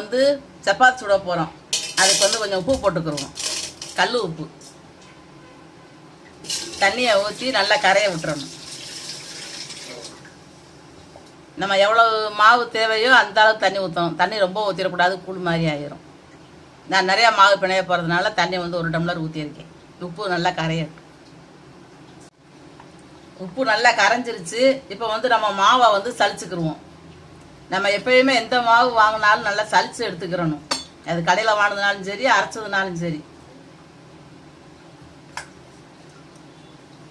வந்து சப்பாத்தி சுட போகிறோம். அதுக்கு வந்து கொஞ்சம் உப்பு போட்டுக்கிடுவோம், கல் உப்பு. தண்ணியை ஊற்றி நல்லா கரைய விட்டுறணும். நம்ம எவ்வளோ மாவு தேவையோ அந்த அளவுக்கு தண்ணி ஊற்றணும். தண்ணி ரொம்ப ஊற்றிடக்கூடாது, கூழ் மாதிரி ஆகிரும். நான் நிறையா மாவு பிணைய போகிறதுனால தண்ணி வந்து 1 டம்ளர் ஊற்றியிருக்கேன். உப்பு நல்லா கரையட்டும். உப்பு நல்லா கரைஞ்சிருச்சு. இப்போ வந்து நம்ம மாவை வந்து சலிச்சுக்கிடுவோம். நம்ம எப்பயுமே எந்த மாவு வாங்கினாலும் நல்லா சலிச்சு எடுத்துக்கிறணும். அது கடையில் வாங்கினதுனாலும் சரி, அரைச்சதுனாலும் சரி.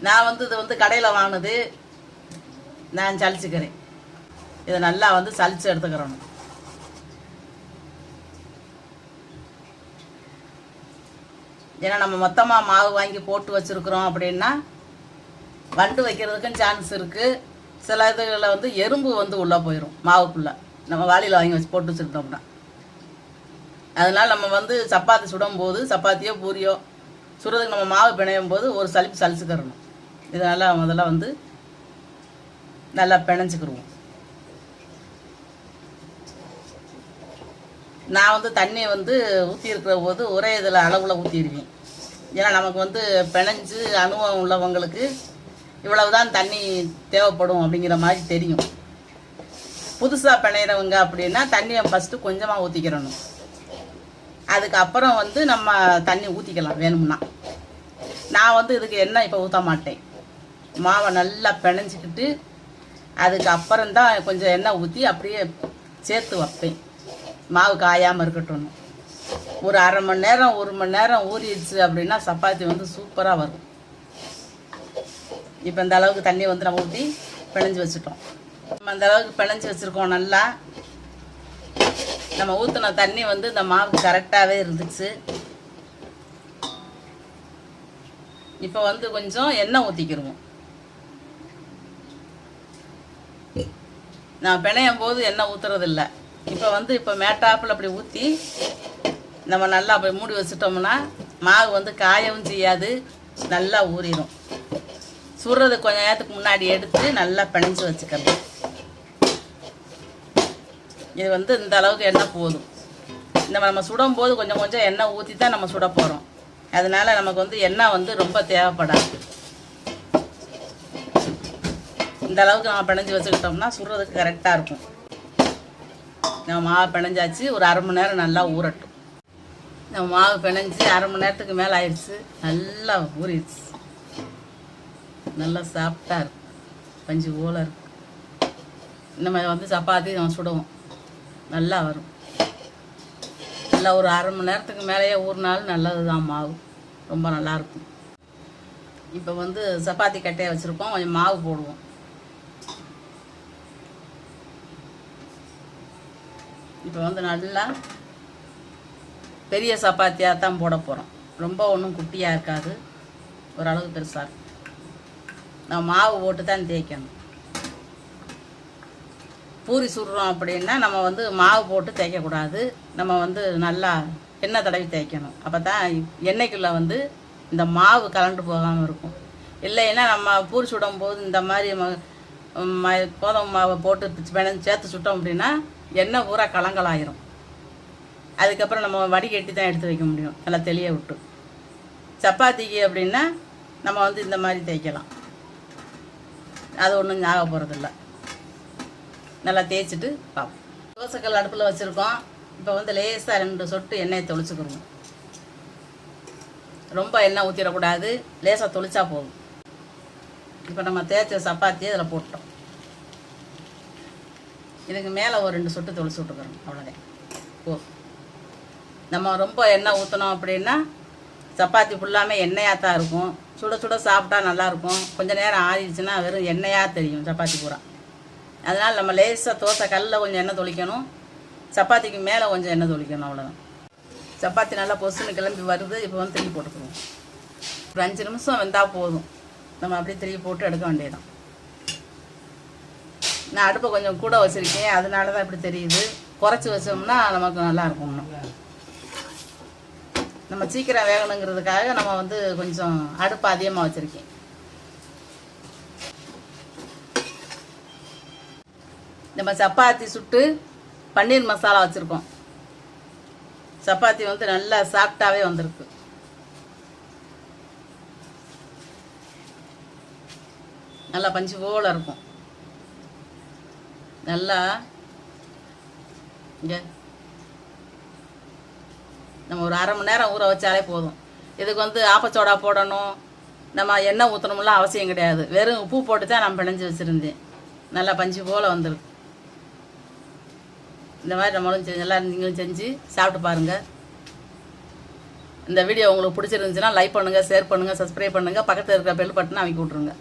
நான் வந்து இது வந்து கடையில் வாங்கினது, நான் சலிச்சுக்கிறேன். இதை நல்லா வந்து சலிச்சு எடுத்துக்கிறணும். ஏன்னா நம்ம மொத்தமாக மாவு வாங்கி போட்டு வச்சுருக்குறோம் அப்படின்னா வண்டு வைக்கிறதுக்கும் சான்ஸ் இருக்குது. சில இதுகளில் வந்து எறும்பு வந்து உள்ளே போயிடும் மாவுக்குள்ளே, நம்ம வாளியில் வாங்கி வச்சு போட்டு வச்சுருந்தோம்னா. அதனால் நம்ம வந்து சப்பாத்தி சுடும்போது, சப்பாத்தியோ பூரியோ சுடுறதுக்கு நம்ம மாவு பிணையும் போது ஒரு சலிப்பு சலிச்சுக்கிறணும். இதனால் முதல்ல வந்து நல்லா பிணைஞ்சிக்கிடுவோம். நான் வந்து தண்ணி வந்து ஊற்றிருக்கிற போது ஒரே இதில் அளவில் ஊற்றிடுவேன். ஏன்னா நமக்கு வந்து பிணைஞ்சு அனுபவம் உள்ளவங்களுக்கு இவ்வளவுதான் தண்ணி தேவைப்படும் அப்படிங்கிற மாதிரி தெரியும். புதுசாக பிணையிறவங்க அப்படின்னா தண்ணியை ஃபஸ்ட்டு கொஞ்சமாக ஊற்றிக்கிறணும். அதுக்கப்புறம் வந்து நம்ம தண்ணி ஊற்றிக்கலாம் வேணும்னா. நான் வந்து இதுக்கு எண்ணெய் இப்போ ஊற்ற மாட்டேன். மாவை நல்லா பிணைஞ்சிக்கிட்டு அதுக்கப்புறம்தான் கொஞ்சம் எண்ணெய் ஊற்றி அப்படியே சேர்த்து வைப்பேன், மாவு காயாமல் இருக்கட்டும்னு. ஒரு அரை மணி நேரம் 1 மணி நேரம் ஊறிடுச்சு அப்படின்னா சப்பாத்தி வந்து சூப்பராக வரும். இப்போ இந்த அளவுக்கு தண்ணி வந்து நம்ம ஊற்றி பிணைஞ்சி வச்சுட்டோம். நம்ம அந்த அளவுக்கு பிணைஞ்சி வச்சுருக்கோம். நல்லா நம்ம ஊற்றின தண்ணி வந்து இந்த மாவுக்கு கரெக்டாகவே இருந்துச்சு. இப்போ வந்து கொஞ்சம் எண்ணெய் ஊற்றிக்கிடுவோம். நான் பிணையும் போது எண்ணெய் ஊற்றுறதில்ல. இப்போ மேட்டாப்பில் அப்படி ஊற்றி நம்ம நல்லா அப்படி மூடி வச்சுட்டோம்னா மாவு வந்து காயவும் செய்யாது, நல்லா ஊறிடும். சுடுறது கொஞ்சம் நேரத்துக்கு முன்னாடி எடுத்து நல்லா பிணைஞ்சி வச்சுக்கணும். இது வந்து இந்த அளவுக்கு எண்ணெய் போதும். நம்ம சுடும் போது கொஞ்சம் கொஞ்சம் எண்ணெய் ஊற்றி தான் நம்ம சுட போகிறோம். அதனால நமக்கு வந்து எண்ணெய் வந்து ரொம்ப தேவைப்படாது. இந்த அளவுக்கு நம்ம பிணைஞ்சி வச்சுக்கிட்டோம்னா சுடுறதுக்கு கரெக்டாக இருக்கும். நம்ம மாவு பிணைஞ்சாச்சு. ஒரு அரை மணி நேரம் நல்லா ஊறட்டும். நம்ம மாவு பிணைஞ்சி அரை மணி நேரத்துக்கு மேலே ஆயிடுச்சு. நல்லா ஊறிடுச்சு. நல்லா சாஃப்டாக இருக்கும், பஞ்சு போல் இருக்கும். நம்ம வந்து சப்பாத்தி நம்ம சுடுவோம், நல்லா வரும். நல்லா ஒரு அரை மணி நேரத்துக்கு மேலேயே ஊறினாலும் நல்லது தான், மாவு ரொம்ப நல்லாயிருக்கும். இப்போ வந்து சப்பாத்தி கட்டையை வச்சுருக்கோம், கொஞ்சம் மாவு போடுவோம். இப்போ வந்து நல்லா பெரிய சப்பாத்தியாக தான் போட போகிறோம். ரொம்ப ஒன்றும் குட்டியாக இருக்காது, ஓரளவுக்கு பெருசாக இருக்கும். நம்ம மாவு போட்டு தான் தேய்க்கணும். பூரி சுடுறோம் அப்படின்னா நம்ம வந்து மாவு போட்டு தேய்க்கக்கூடாது. நம்ம வந்து நல்லா எண்ணெய் தடவி தேய்க்கணும். அப்போ தான் எண்ணெய்க்குள்ளே வந்து இந்த மாவு கலண்டு போகாமல் இருக்கும். இல்லைன்னா நம்ம பூரி சுடும் போது இந்த மாதிரி கோதுமை மாவை போட்டு சேர்த்து சுட்டோம் அப்படின்னா எண்ணெய் பூரா கலங்கலாயிரும். அதுக்கப்புறம் நம்ம வடிகட்டி தான் எடுத்து வைக்க முடியும், நல்லா தெளிய விட்டு. சப்பாத்திக்கு அப்படின்னா நம்ம வந்து இந்த மாதிரி தேய்க்கலாம், அது ஒன்றும் ஆக போகிறதில்ல. நல்லா தேய்ச்சிட்டு பார்ப்போம். தோசைக்கல் அடுப்பில் வச்சுருக்கோம். இப்போ வந்து லேசாக 2 சொட்டு எண்ணெயை தொளிச்சுக்கிடுவோம். ரொம்ப எண்ணெய் ஊற்றிடக்கூடாது, லேசாக தொளிச்சா போதும். இப்போ நம்ம தேய்ச்ச சப்பாத்தியை அதில் போட்டோம். இதுக்கு மேலே ஒரு 2 சொட்டு தொளிச்சு விட்டுக்கிறோம், அவ்வளோதான். நம்ம ரொம்ப எண்ணெய் ஊற்றினோம் அப்படின்னா சப்பாத்தி ஃபுல்லாமே எண்ணெயாக தான் இருக்கும். சுட சுட சாப்பிட்டா நல்லாயிருக்கும். கொஞ்சம் நேரம் ஆறிடுச்சுன்னா வெறும் எண்ணெயாக தெரியும் சப்பாத்தி பூரா. அதனால் நம்ம லேசாக தோசை கல்லில் கொஞ்சம் எண்ணெய் தொளிக்கணும், சப்பாத்திக்கு மேலே கொஞ்சம் எண்ணெய் தொளிக்கணும், அவ்வளோதான். சப்பாத்தி நல்லா பொசுன்னு கிளம்பி வருது. இப்போ வந்து திருப்பி போட்டுக்குவோம். ஒரு 5 நிமிஷம் வெந்தால் போதும். நம்ம அப்படியே திருப்பி போட்டு எடுக்க வேண்டியதான். நான் அடுப்பை கொஞ்சம் கூட வச்சுருக்கேன், அதனால தான் இப்படி தெரியுது. குறைச்சி வச்சோம்னா நமக்கு நல்லாயிருக்கும். நம்ம சீக்கிரம் வேகணுங்கிறதுக்காக நம்ம வந்து கொஞ்சம் அடுப்பு அதிகமாக வச்சுருக்கேன். நம்ம சப்பாத்தி சுட்டு பன்னீர் மசாலா வச்சுருக்கோம். சப்பாத்தி வந்து நல்லா சாஃப்டாகவே வந்திருக்கு. நல்லா பஞ்சு போல் இருக்கும். நல்லா இங்கே நம்ம ஒரு அரை மணி நேரம் ஊற வச்சாலே போதும். இதுக்கு வந்து ஆப்பச்சோடா போடணும், நம்ம எண்ணெய் ஊற்றணும்லாம் அவசியம் கிடையாது. வெறும் உப்பு போட்டு தான் நான் பிணைஞ்சி வச்சுருந்தேன். நல்லா பஞ்சு போல் வந்துருக்கு. இந்த மாதிரி நம்மளும் எல்லோரும் நீங்களும் செஞ்சு சாப்பிட்டு பாருங்கள். இந்த வீடியோ உங்களுக்கு பிடிச்சிருந்துச்சுன்னா லைக் பண்ணுங்கள், ஷேர் பண்ணுங்கள், சப்ஸ்கிரைப் பண்ணுங்கள், பக்கத்தில் இருக்கிற பெல் பட்டனை அமைக்கி விட்ருங்க.